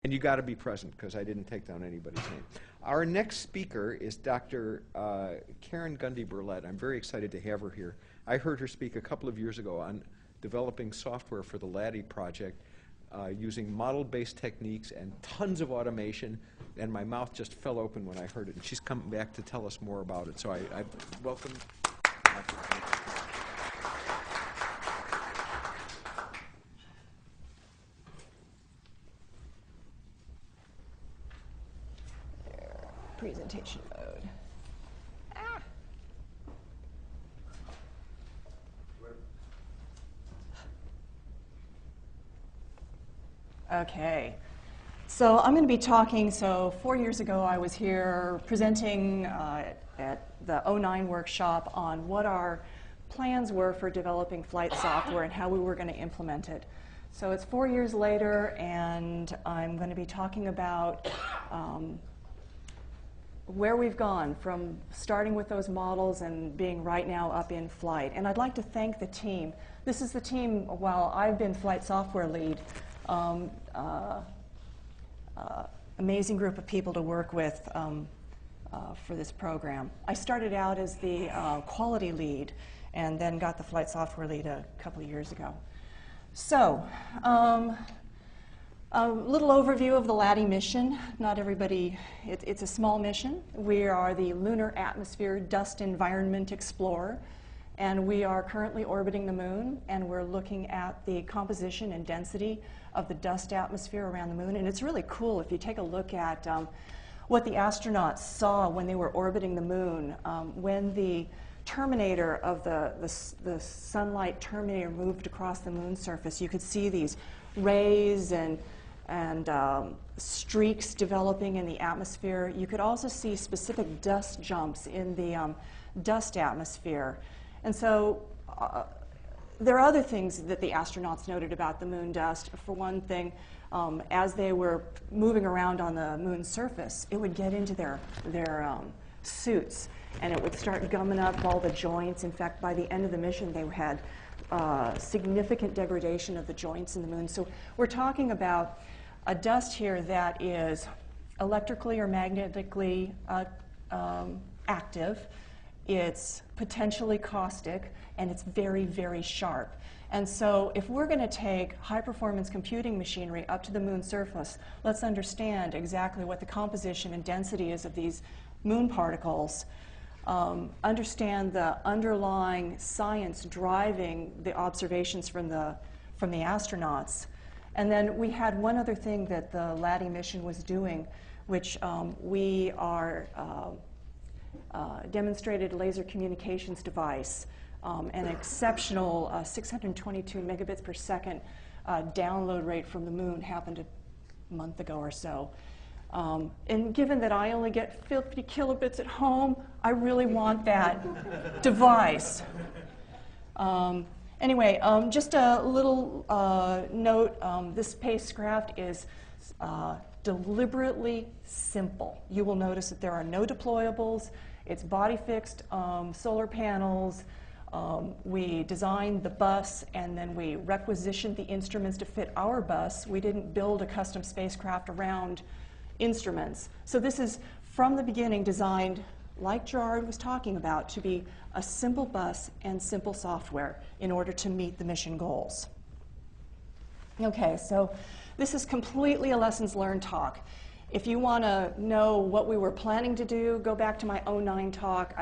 And you got to be present, because I didn't take down anybody's name. Our next speaker is Dr. Karen Gundy Burlet. I'm very excited to have her here. I heard her speak a couple of years ago on developing software for the LADEE project using model-based techniques and tons of automation, and my mouth just fell open when I heard it. And she's coming back to tell us more about it. So I welcome Dr. Gundy. Presentation mode. Ah. Okay, so I'm going to be talking, 4 years ago I was here presenting at the 09 workshop on what our plans were for developing flight software and how we were going to implement it. So it's 4 years later, and I'm going to be talking about where we've gone from starting with those models and being right now up in flight. And I'd like to thank the team. This is the team while I've been flight software lead. Amazing group of people to work with for this program. I started out as the quality lead and then got the flight software lead a couple of years ago. So, a little overview of the LADEE mission. Not everybody, it's a small mission. We are the Lunar Atmosphere Dust Environment Explorer, and we are currently orbiting the moon, and we're looking at the composition and density of the dust atmosphere around the moon. And it's really cool if you take a look at what the astronauts saw when they were orbiting the moon. When the terminator of the sunlight terminator moved across the moon's surface, you could see these rays and streaks developing in the atmosphere. You could also see specific dust jumps in the dust atmosphere. And so there are other things that the astronauts noted about the moon dust. For one thing, as they were moving around on the moon's surface, it would get into their suits, and it would start gumming up all the joints. In fact, by the end of the mission, they had significant degradation of the joints in the moon. So we're talking about a dust here that is electrically or magnetically active. It's potentially caustic, and it's very, very sharp. And so if we're going to take high-performance computing machinery up to the moon's surface, let's understand exactly what the composition and density is of these moon particles, understand the underlying science driving the observations from the astronauts. And then we had one other thing that the LADEE mission was doing, which we are demonstrated laser communications device, an exceptional 622 megabits per second download rate from the moon happened a month ago or so. And given that I only get 50 kilobits at home, I really want that device. Anyway, just a little note, this spacecraft is deliberately simple. You will notice that there are no deployables. It's body-fixed solar panels. We designed the bus, and then we requisitioned the instruments to fit our bus. We didn't build a custom spacecraft around instruments. So this is, from the beginning, designed, like Gerard was talking about, to be a simple bus and simple software in order to meet the mission goals. Okay, so this is completely a lessons learned talk. If you want to know what we were planning to do, go back to my 09 talk.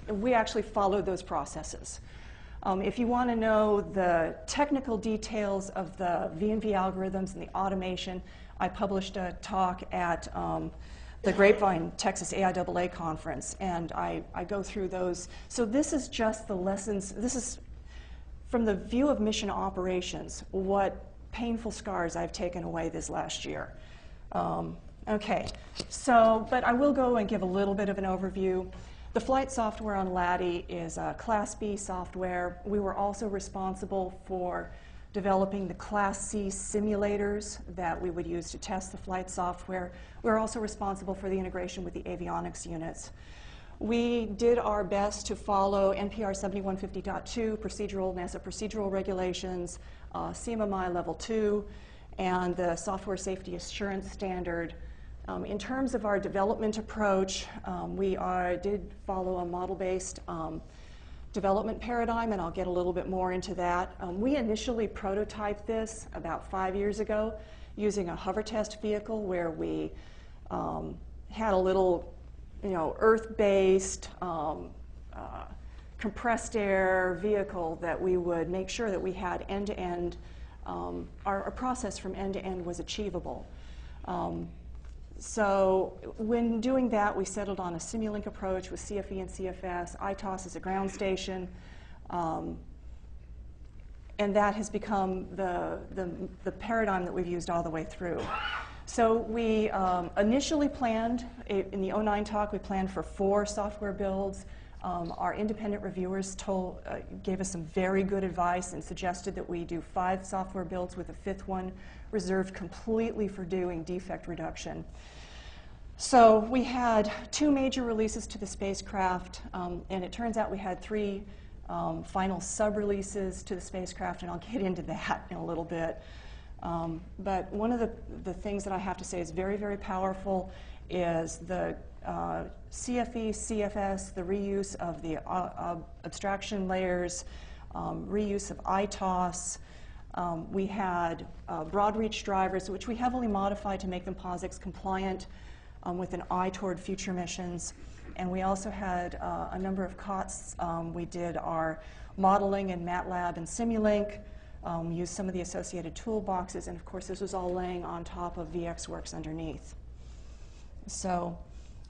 We actually followed those processes. If you want to know the technical details of the V&V algorithms and the automation, I published a talk at the Grapevine, Texas AIAA conference, and I go through those. So this is just the lessons. This is, from the view of mission operations, what painful scars I've taken away this last year. Okay, so, but I will go and give a little bit of an overview. The flight software on LADEE is a Class B software. We were also responsible for developing the Class C simulators that we would use to test the flight software. We're also responsible for the integration with the avionics units. We did our best to follow NPR 7150.2 procedural, NASA procedural regulations, CMMI level 2, and the Software Safety Assurance Standard. In terms of our development approach, we did follow a model-based development paradigm, and I'll get a little bit more into that. We initially prototyped this about 5 years ago using a hover test vehicle where we had a little, earth-based compressed air vehicle that we would make sure that we had end-to-end, our process from end to end was achievable. So when doing that, we settled on a Simulink approach with CFE and CFS, ITOS as a ground station, and that has become the paradigm that we've used all the way through. So we initially planned, in the 09 talk, we planned for 4 software builds. Our independent reviewers gave us some very good advice and suggested that we do 5 software builds with a 5th one reserved completely for doing defect reduction. So we had 2 major releases to the spacecraft, and it turns out we had 3 final sub-releases to the spacecraft, and I'll get into that in a little bit. But one of the things that I have to say is very, very powerful is the CFE, CFS, the reuse of the abstraction layers, reuse of ITOS. We had broad reach drivers, which we heavily modified to make them POSIX compliant with an eye toward future missions. And we also had a number of COTS. We did our modeling in MATLAB and Simulink, used some of the associated toolboxes, and of course this was all laying on top of VxWorks underneath. So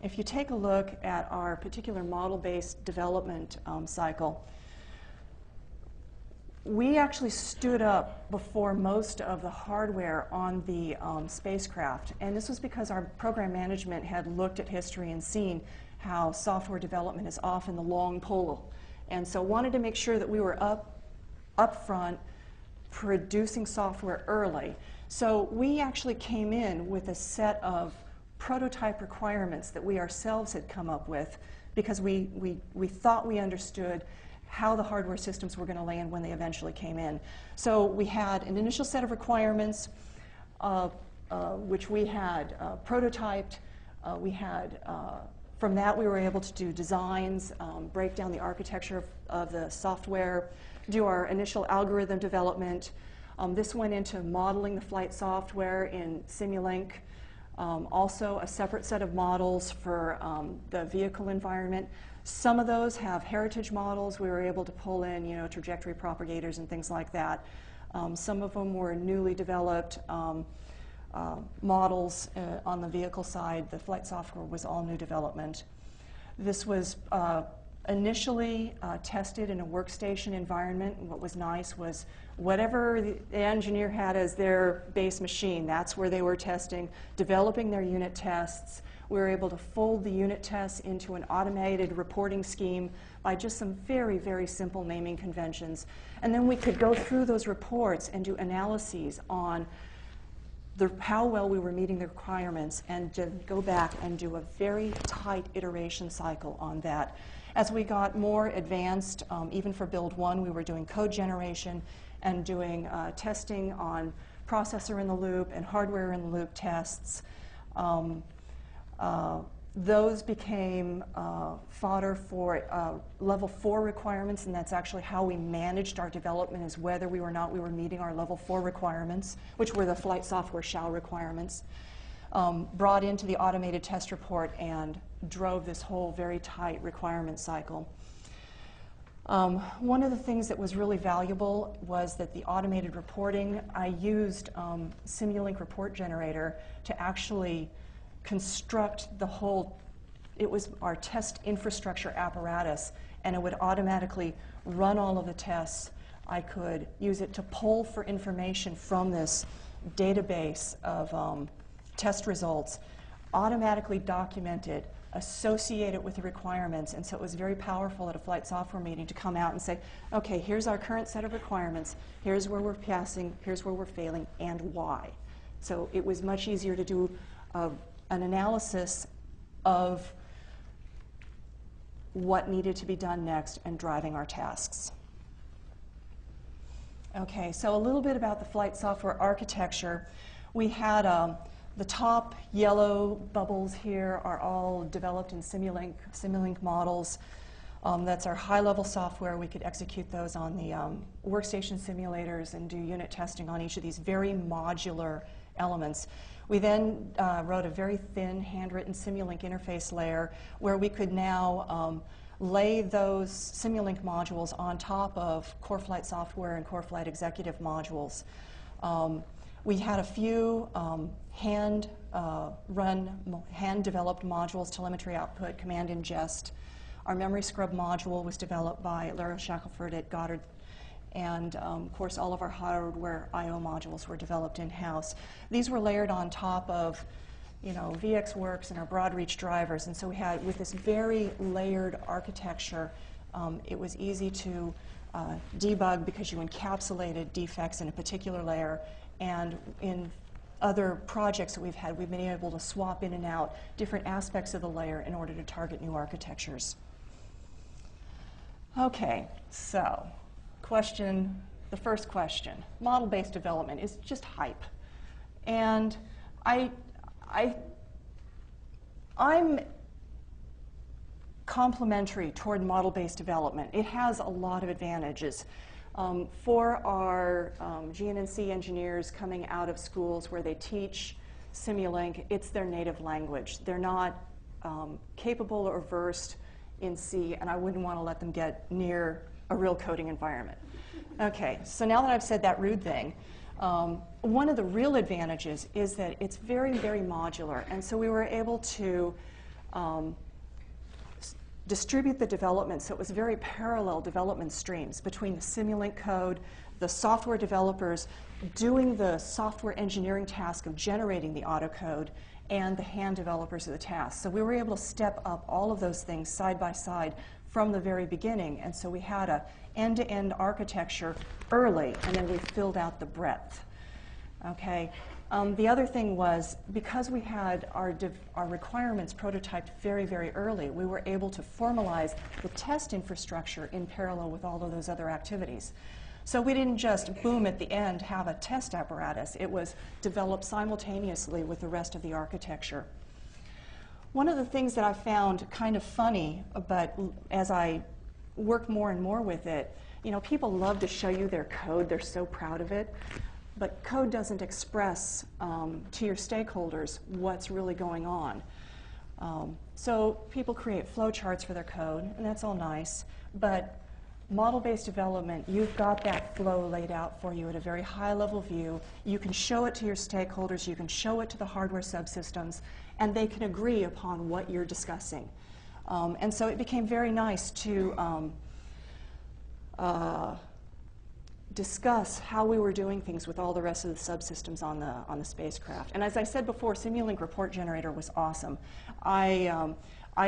if you take a look at our particular model-based development cycle, we actually stood up before most of the hardware on the spacecraft, and this was because our program management had looked at history and seen how software development is often the long pole, and so wanted to make sure that we were up front producing software early. So we actually came in with a set of prototype requirements that we ourselves had come up with because we thought we understood how the hardware systems were going to land when they eventually came in. So we had an initial set of requirements which we had prototyped. From that we were able to do designs, break down the architecture of the software, do our initial algorithm development. This went into modeling the flight software in Simulink. Also a separate set of models for the vehicle environment. Some of those have heritage models. We were able to pull in, trajectory propagators and things like that. Some of them were newly developed models on the vehicle side. The flight software was all new development. This was initially tested in a workstation environment. And what was nice was whatever the engineer had as their base machine, that's where they were testing, developing their unit tests. We were able to fold the unit tests into an automated reporting scheme by just some very, very simple naming conventions. And then we could go through those reports and do analyses on how well we were meeting the requirements and to go back and do a very tight iteration cycle on that. As we got more advanced, even for build 1, we were doing code generation and doing testing on processor in the loop and hardware in the loop tests. Those became fodder for level 4 requirements, and that's actually how we managed our development, is whether we were meeting our level 4 requirements, which were the flight software shall requirements. Brought into the automated test report and drove this whole very tight requirement cycle. One of the things that was really valuable was that the automated reporting, I used Simulink Report Generator to actually construct the whole, it was our test infrastructure apparatus, and it would automatically run all of the tests. I could use it to pull for information from this database of test results, automatically document it, associate it with the requirements, and so it was very powerful at a flight software meeting to come out and say, okay, here's our current set of requirements, here's where we're passing, here's where we're failing, and why. So it was much easier to do an analysis of what needed to be done next and driving our tasks. Okay, so a little bit about the flight software architecture. We had the top yellow bubbles here are all developed in Simulink models. That's our high-level software. We could execute those on the workstation simulators and do unit testing on each of these very modular elements. We then wrote a very thin handwritten Simulink interface layer where we could now lay those Simulink modules on top of Core Flight software and Core Flight executive modules. We had a few hand-developed modules, telemetry output, command ingest. Our memory scrub module was developed by Lara Shackelford at Goddard. And of course, all of our hardware I/O modules were developed in-house. These were layered on top of, VxWorks and our broad reach drivers. And so we had, with this very layered architecture, it was easy to debug because you encapsulated defects in a particular layer. And in other projects that we've had, we've been able to swap in and out different aspects of the layer in order to target new architectures. Okay, so the first question, model-based development is just hype. And I'm complimentary toward model-based development. It has a lot of advantages. For our GNC engineers coming out of schools where they teach Simulink, it's their native language. They're not capable or versed in C, and I wouldn't want to let them get near a real coding environment. Okay, so now that I've said that rude thing, one of the real advantages is that it's very, very modular, and so we were able to distribute the development so it was very parallel development streams between the Simulink code, the software developers doing the software engineering task of generating the autocode, and the hand developers of the task. So we were able to step up all of those things side by side from the very beginning, and so we had an end-to-end architecture early, and then we filled out the breadth. Okay. The other thing was, because we had our requirements prototyped very, very early, we were able to formalize the test infrastructure in parallel with all of those other activities. So we didn't just, boom, at the end, have a test apparatus. It was developed simultaneously with the rest of the architecture. One of the things that I found kind of funny, but as I worked more and more with it, people love to show you their code. They're so proud of it. But code doesn't express to your stakeholders what's really going on. So people create flowcharts for their code, and that's all nice. But model-based development, you've got that flow laid out for you at a very high-level view. You can show it to your stakeholders. You can show it to the hardware subsystems, and they can agree upon what you're discussing. And so it became very nice to discuss how we were doing things with all the rest of the subsystems on the spacecraft. And as I said before, Simulink Report Generator was awesome. I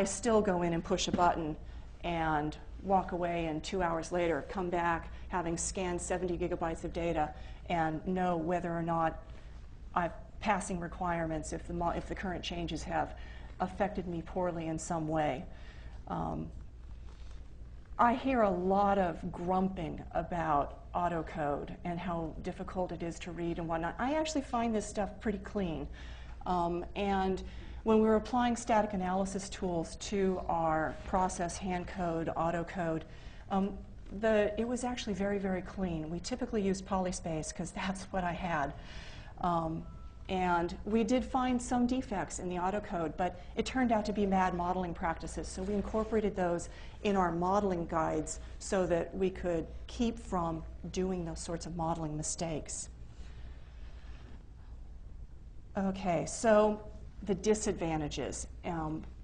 still go in and push a button and walk away, and 2 hours later come back having scanned 70 gigabytes of data and know whether or not I'm passing requirements if the current changes have affected me poorly in some way. I hear a lot of grumping about autocode and how difficult it is to read and whatnot. I actually find this stuff pretty clean. And when we were applying static analysis tools to our process hand code, autocode, it was actually very, very clean. We typically use polyspace because that's what I had. And we did find some defects in the autocode, but it turned out to be bad modeling practices. So we incorporated those in our modeling guides so that we could keep from doing those sorts of modeling mistakes. Okay, so the disadvantages.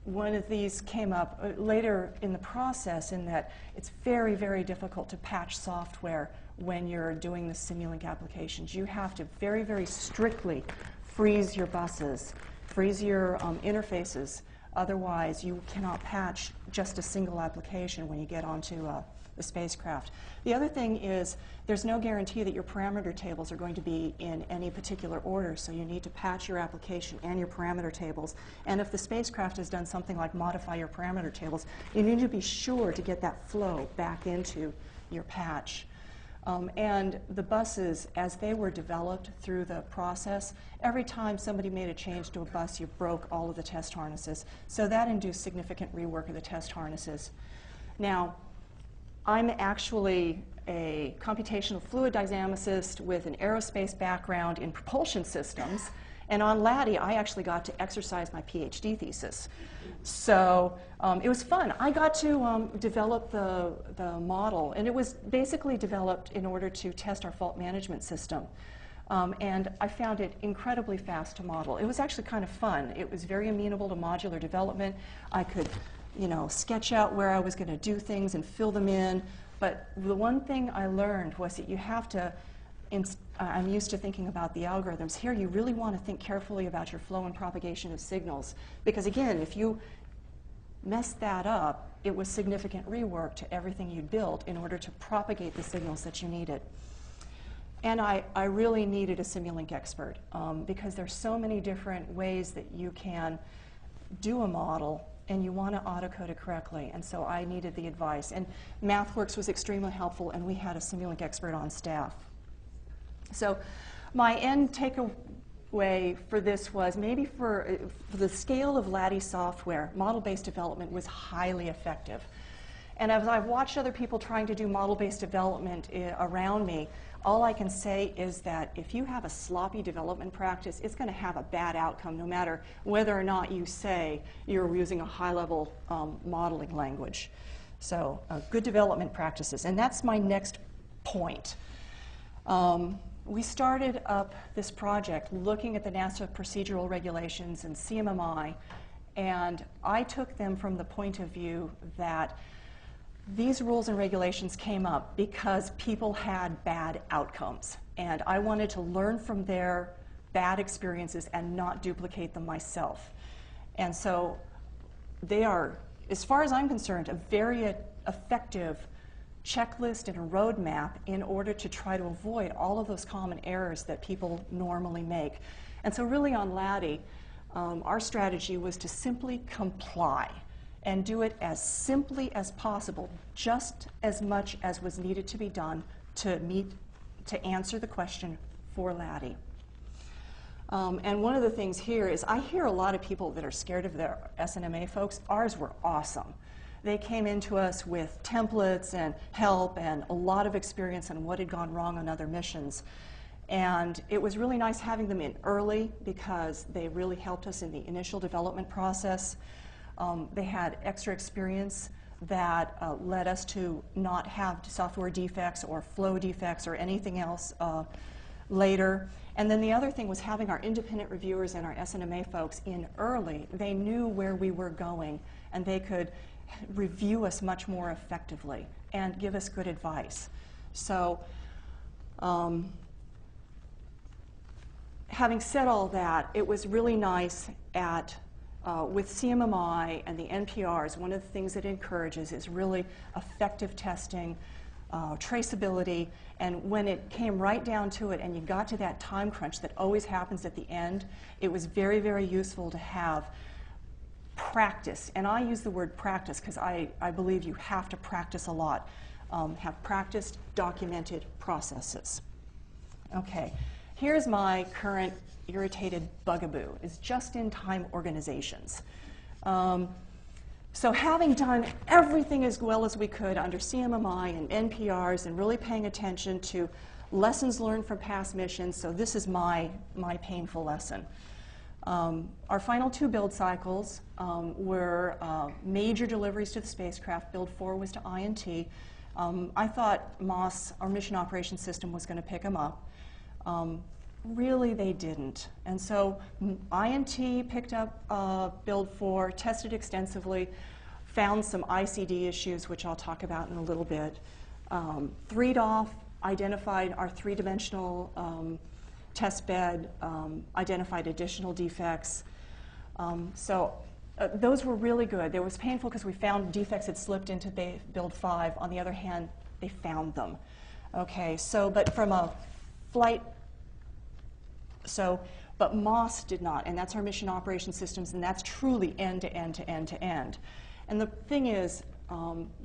One of these came up later in the process in that it's very, very difficult to patch software when you're doing the Simulink applications. You have to very, very strictly freeze your buses, freeze your interfaces. Otherwise, you cannot patch just a single application when you get onto the spacecraft. The other thing is there's no guarantee that your parameter tables are going to be in any particular order, so you need to patch your application and your parameter tables. And if the spacecraft has done something like modify your parameter tables, you need to be sure to get that flow back into your patch. And the buses, as they were developed through the process, every time somebody made a change to a bus, you broke all of the test harnesses. So that induced significant rework of the test harnesses. Now, I'm actually a computational fluid dynamicist with an aerospace background in propulsion systems. And on LADEE, I actually got to exercise my PhD thesis. So it was fun. I got to develop the model, and it was basically developed in order to test our fault management system. And I found it incredibly fast to model. It was actually kind of fun. It was very amenable to modular development. I could, sketch out where I was going to do things and fill them in. But the one thing I learned was that you have to I'm used to thinking about the algorithms. Here, you really want to think carefully about your flow and propagation of signals. Because again, if you mess that up, it was significant rework to everything you built in order to propagate the signals that you needed. And I really needed a Simulink expert because there's so many different ways that you can do a model, and you want to autocode it correctly. And so I needed the advice. And MathWorks was extremely helpful, and we had a Simulink expert on staff. So my end takeaway for this was maybe for the scale of LADEE software, model-based development was highly effective. And as I've watched other people trying to do model-based development around me, all I can say is that if you have a sloppy development practice, it's going to have a bad outcome no matter whether or not you say you're using a high-level modeling language. So good development practices. And that's my next point. We started up this project looking at the NASA procedural regulations and CMMI, and I took them from the point of view that these rules and regulations came up because people had bad outcomes, and I wanted to learn from their bad experiences and not duplicate them myself. And so they are, as far as I'm concerned, a very effective checklist and a roadmap in order to try to avoid all of those common errors that people normally make. And so really on LADEE, our strategy was to simply comply and do it as simply as possible, just as much as was needed to be done to answer the question for LADEE. And one of the things here is I hear a lot of people that are scared of their SNMA folks. Ours were awesome. They came into us with templates and help and a lot of experience on what had gone wrong on other missions. And it was really nice having them in early because they really helped us in the initial development process. They had extra experience that led us to not have software defects or flow defects or anything else later. And then the other thing was having our independent reviewers and our SNMA folks in early. They knew where we were going, and they could review us much more effectively and give us good advice. So having said all that, it was really nice with CMMI and the NPRs, one of the things it encourages is really effective testing, traceability, and when it came right down to it and you got to that time crunch that always happens at the end, it was very, very useful to have practice. And I use the word practice because I believe you have to practice a lot. Have practiced, documented processes. Okay, here's my current irritated bugaboo, is just-in-time organizations. So having done everything as well as we could under CMMI and NPRs and really paying attention to lessons learned from past missions, so this is my painful lesson. Our final 2 build cycles were major deliveries to the spacecraft. Build 4 was to INT. I thought MOS, our Mission Operations System, was going to pick them up. Really, they didn't. And so INT picked up Build 4, tested extensively, found some ICD issues, which I'll talk about in a little bit. 3DOF identified our 3-dimensional test bed, identified additional defects. Those were really good. It was painful because we found defects had slipped into Build 5. On the other hand, they found them. Okay, but from a flight, but MOS did not, and that's our Mission Operations Systems, and that's truly end-to-end to end-to-end. And the thing is,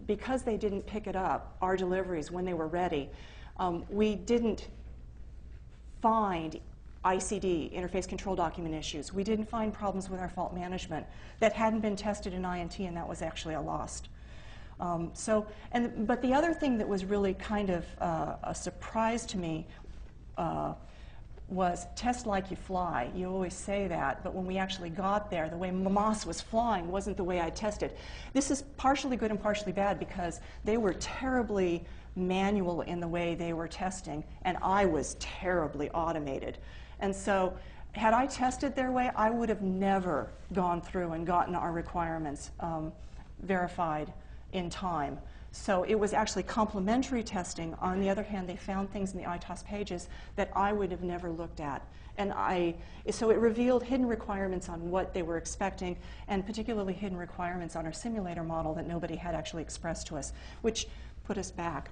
because they didn't pick it up, our deliveries, when they were ready, We didn't find ICD, interface control document issues. We didn't find problems with our fault management that hadn't been tested in INT, and that was actually a lost. But the other thing that was really kind of a surprise to me was test like you fly. You always say that, but when we actually got there, the way Moss was flying wasn't the way I tested. This is partially good and partially bad because they were terribly manual in the way they were testing, and I was terribly automated. And so had I tested their way, I would have never gone through and gotten our requirements verified in time. So it was actually complementary testing. On the other hand, they found things in the ITOS pages that I would have never looked at. And so it revealed hidden requirements on what they were expecting, and particularly hidden requirements on our simulator model that nobody had actually expressed to us, which put us back.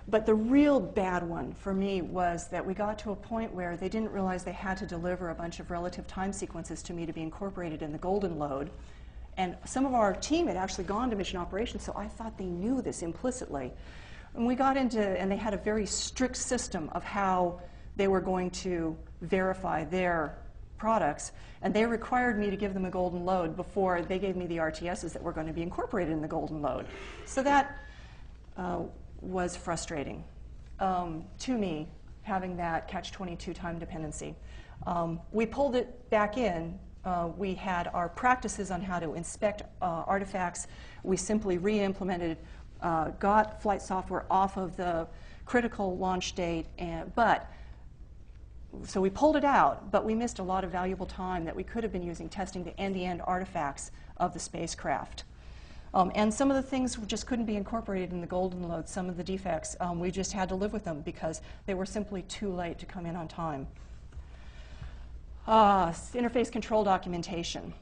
But the real bad one for me was that we got to a point where they didn't realize they had to deliver a bunch of relative time sequences to me to be incorporated in the golden load. And some of our team had actually gone to mission operations, so I thought they knew this implicitly. And we got into, and they had a very strict system of how they were going to verify their products, and they required me to give them a golden load before they gave me the RTSs that were going to be incorporated in the golden load. So that was frustrating to me, having that catch-22 time dependency. We pulled it back in. We had our practices on how to inspect artifacts. We simply re-implemented, got flight software off of the critical launch date, so we pulled it out, but we missed a lot of valuable time that we could have been using testing the end-to-end artifacts of the spacecraft. And some of the things just couldn't be incorporated in the golden load. Some of the defects, we just had to live with them because they were simply too late to come in on time. Interface control documentation.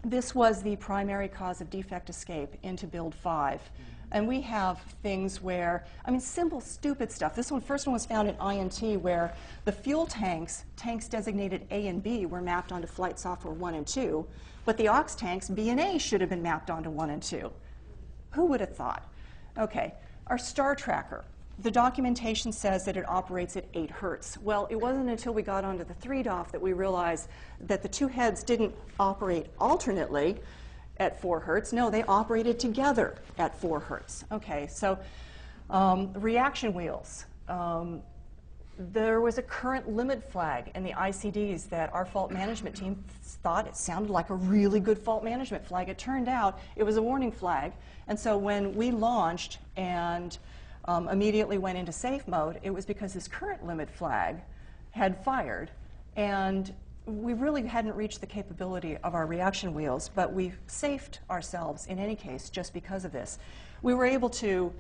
This was the primary cause of defect escape into build 5. And we have things where, I mean, simple, stupid stuff. This first one was found in INT where the fuel tanks designated A and B were mapped onto flight software 1 and 2, but the aux tanks B and A should have been mapped onto 1 and 2. Who would have thought? Okay, our star tracker. The documentation says that it operates at 8 hertz. Well, it wasn't until we got onto the 3DOF that we realized that the two heads didn't operate alternately at 4 hertz. No, they operated together at 4 hertz. Okay, so reaction wheels. There was a current limit flag in the ICDs that our fault management team thought it sounded like a really good fault management flag. It turned out it was a warning flag. And so when we launched and immediately went into safe mode, it was because this current limit flag had fired. And we really hadn't reached the capability of our reaction wheels, but we safed ourselves in any case just because of this. We were able to,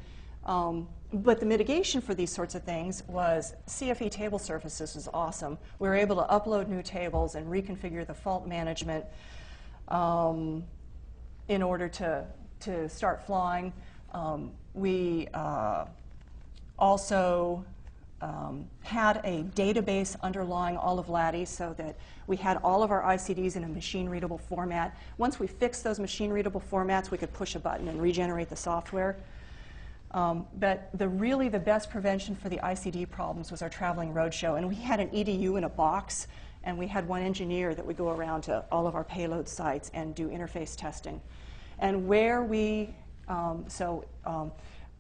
but the mitigation for these sorts of things was CFE table surfaces was awesome. We were able to upload new tables and reconfigure the fault management in order to start flying. We also had a database underlying all of LADEE so that we had all of our ICDs in a machine-readable format. Once we fixed those machine-readable formats, we could push a button and regenerate the software. But really the best prevention for the ICD problems was our traveling roadshow. And we had an EDU in a box, and we had one engineer that would go around to all of our payload sites and do interface testing. And where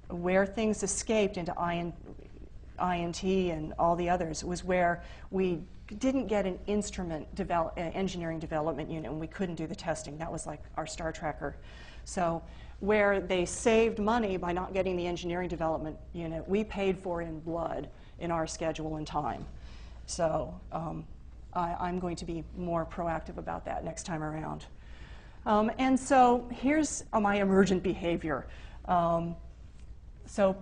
where things escaped into INT and all the others was where we didn't get an instrument engineering development unit, and we couldn't do the testing. That was like our star tracker. So where they saved money by not getting the engineering development unit, we paid for in blood in our schedule and time. So I'm going to be more proactive about that next time around. And so here's my emergent behavior. So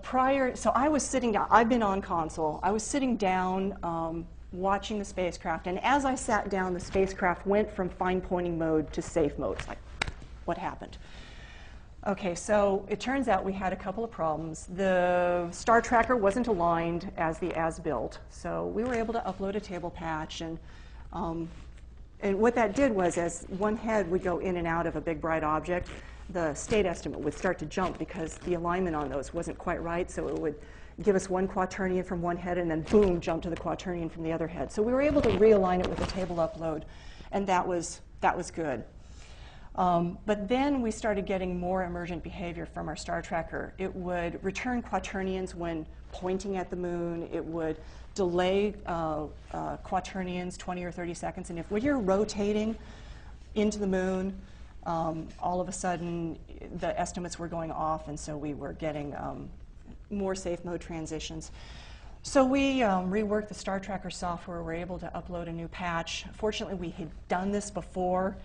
I was sitting down. I've been on console. I was sitting down watching the spacecraft, and as I sat down, the spacecraft went from fine pointing mode to safe mode. It's like, what happened? Okay, so it turns out we had a couple of problems. The star tracker wasn't aligned as the as-built, so we were able to upload a table patch, and what that did was, as one head would go in and out of a big bright object, the state estimate would start to jump because the alignment on those wasn't quite right, so give us one quaternion from one head and then boom, jump to the quaternion from the other head. So we were able to realign it with a table upload, and that was good. But then we started getting more emergent behavior from our star tracker. It would return quaternions when pointing at the moon. It would delay quaternions 20 or 30 seconds. And when you're rotating into the moon, all of a sudden the estimates were going off, and so we were getting more safe mode transitions. So we reworked the star tracker software. We were able to upload a new patch. Fortunately, we had done this before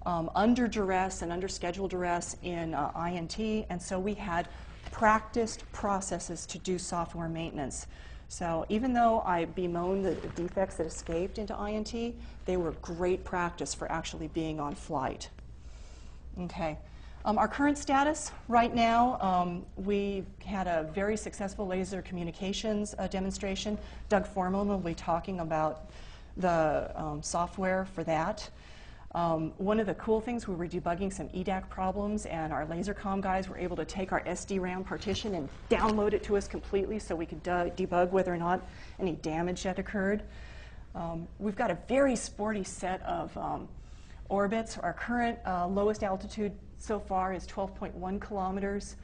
under duress and under schedule duress in INT, and so we had practiced processes to do software maintenance. So even though I bemoaned the defects that escaped into INT, they were great practice for actually being on flight. Okay. Our current status right now, we had a very successful laser communications demonstration. Doug Foreman will be talking about the software for that. One of the cool things, we were debugging some EDAC problems, and our laser comm guys were able to take our SD-RAM partition and download it to us completely so we could debug whether or not any damage had occurred. We've got a very sporty set of orbits. Our current lowest altitude so far is 12.1 kilometers.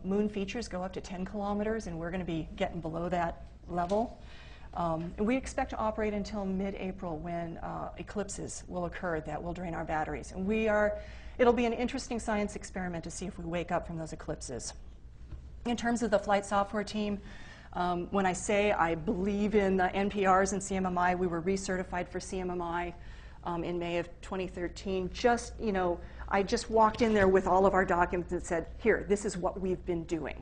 Moon features go up to 10 kilometers, and we're going to be getting below that level. And we expect to operate until mid-April when eclipses will occur that will drain our batteries. And it'll be an interesting science experiment to see if we wake up from those eclipses. In terms of the flight software team, when I say I believe in the NPRs and CMMI, we were recertified for CMMI in May of 2013. I just walked in there with all of our documents and said, here, this is what we've been doing.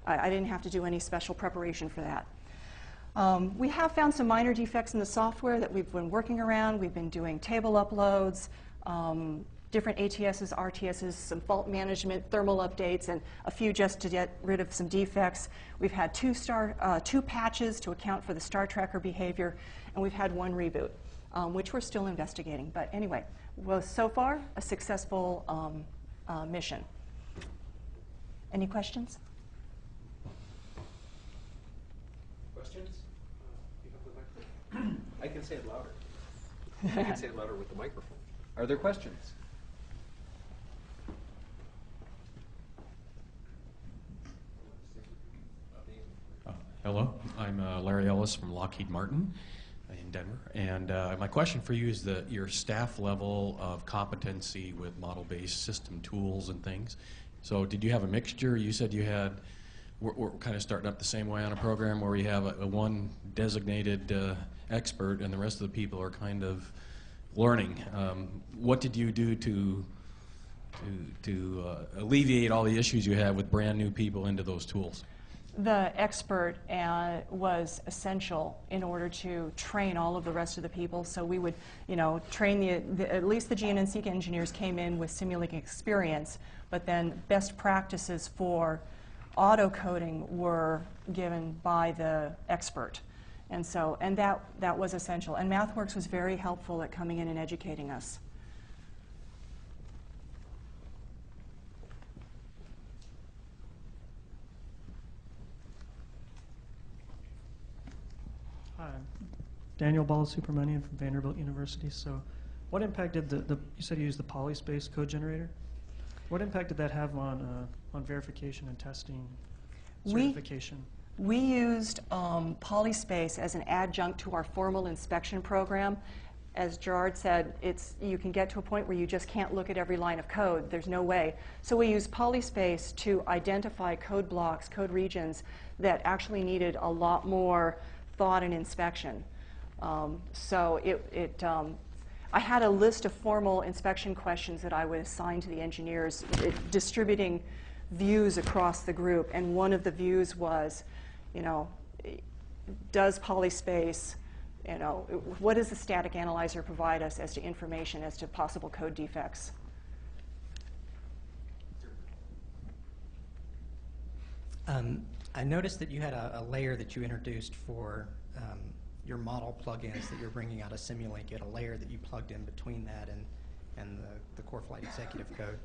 I didn't have to do any special preparation for that. We have found some minor defects in the software that we've been working around. We've been doing table uploads, different ATSs, RTSs, some fault management, thermal updates, and a few just to get rid of some defects. We've had two patches to account for the star tracker behavior, and we've had one reboot, which we're still investigating. But anyway, was so far a successful mission. Any questions? Questions? I can say it louder. I can say it louder with the microphone. Are there questions? Hello, I'm Larry Ellis from Lockheed Martin in Denver, and my question for you is your staff level of competency with model-based system tools and things. So did you have a mixture? You said you had, we're kind of starting up the same way on a program where we have a one designated expert and the rest of the people are kind of learning. What did you do to alleviate all the issues you had with brand new people into those tools? The expert was essential in order to train all of the rest of the people. So we would, train at least the GNC engineers came in with simulating experience, but then best practices for auto coding were given by the expert. And that was essential. And MathWorks was very helpful at coming in and educating us. Hi, Daniel Balasubramanian from Vanderbilt University. So what impact did you said you used the polyspace code generator. What impact did that have on verification and testing, certification? We used polyspace as an adjunct to our formal inspection program. As Gerard said, you can get to a point where you just can't look at every line of code. There's no way. So we used polyspace to identify code blocks, code regions that actually needed a lot more thought and inspection. I had a list of formal inspection questions that I would assign to the engineers, distributing views across the group. And one of the views was, does polyspace, what does the static analyzer provide us as to information as to possible code defects? I noticed that you had a layer that you introduced for your model plugins that you're bringing out of Simulink. You had a layer that you plugged in between that and the Core Flight Executive Code.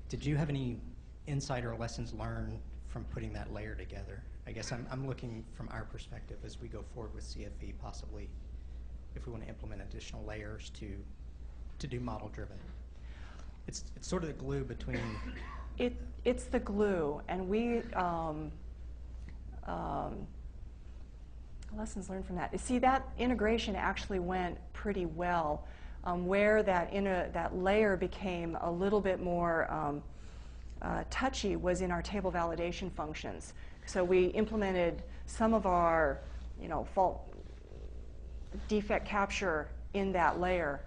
Did you have any insight or lessons learned from putting that layer together? I guess I'm looking from our perspective as we go forward with CFE, possibly if we want to implement additional layers to do model driven. It's sort of the glue between. It's the glue, and we lessons learned from that. You see, that integration actually went pretty well. Where that layer became a little bit more touchy was in our table validation functions. So we implemented some of our, fault defect capture in that layer.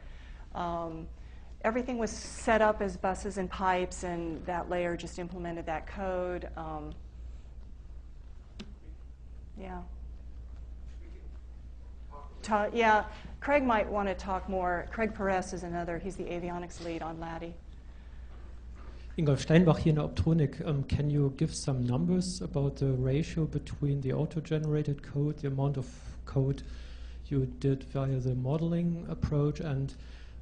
Everything was set up as buses and pipes, and that layer just implemented that code. Yeah. Yeah, Craig might want to talk more. Craig Perez is another. He's the avionics lead on LADEE. Ingolf Steinbach here in Optronic. Can you give some numbers about the ratio between the auto-generated code, the amount of code you did via the modeling approach, and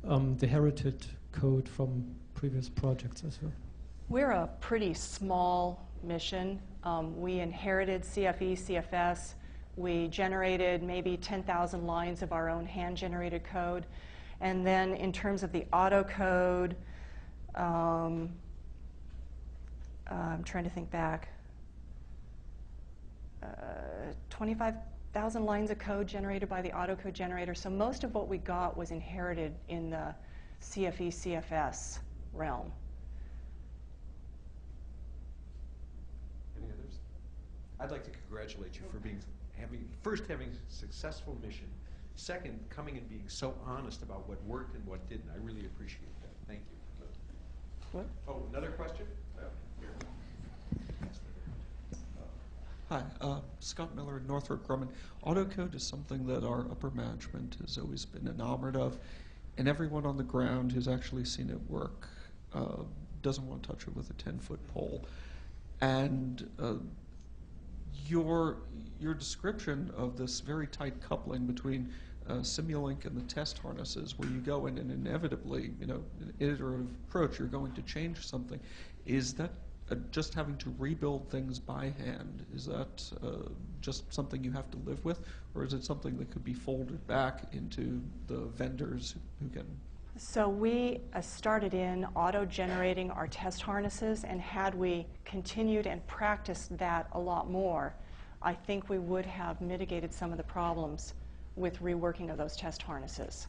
the heritage code from previous projects as well? We're a pretty small mission. We inherited CFE, CFS. We generated maybe 10,000 lines of our own hand-generated code. And then in terms of the auto code, I'm trying to think back, 25,000 lines of code generated by the auto code generator. So most of what we got was inherited in the CFE, CFS realm. Any others? I'd like to congratulate you for having a successful mission. Second, coming and being so honest about what worked and what didn't. I really appreciate that. Thank you. What? Oh, another question? Hi, Scott Miller, Northrop Grumman. Autocode is something that our upper management has always been enamored of, and everyone on the ground who's actually seen it work doesn't want to touch it with a 10-foot pole. And your description of this very tight coupling between Simulink and the test harnesses, where you go in and inevitably, an iterative approach, you're going to change something. Is that just having to rebuild things by hand? Is that just something you have to live with, or is it something that could be folded back into the vendors who can? So we started in auto-generating our test harnesses, and had we continued and practiced that a lot more, I think we would have mitigated some of the problems with reworking of those test harnesses.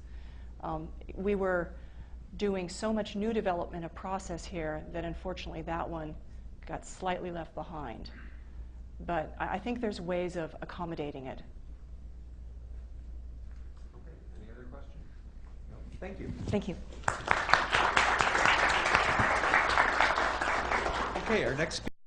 We were doing so much new development of process here that unfortunately that one got slightly left behind. But I think there's ways of accommodating it. Okay. Any other questions? No. Thank you. Thank you. Okay, our next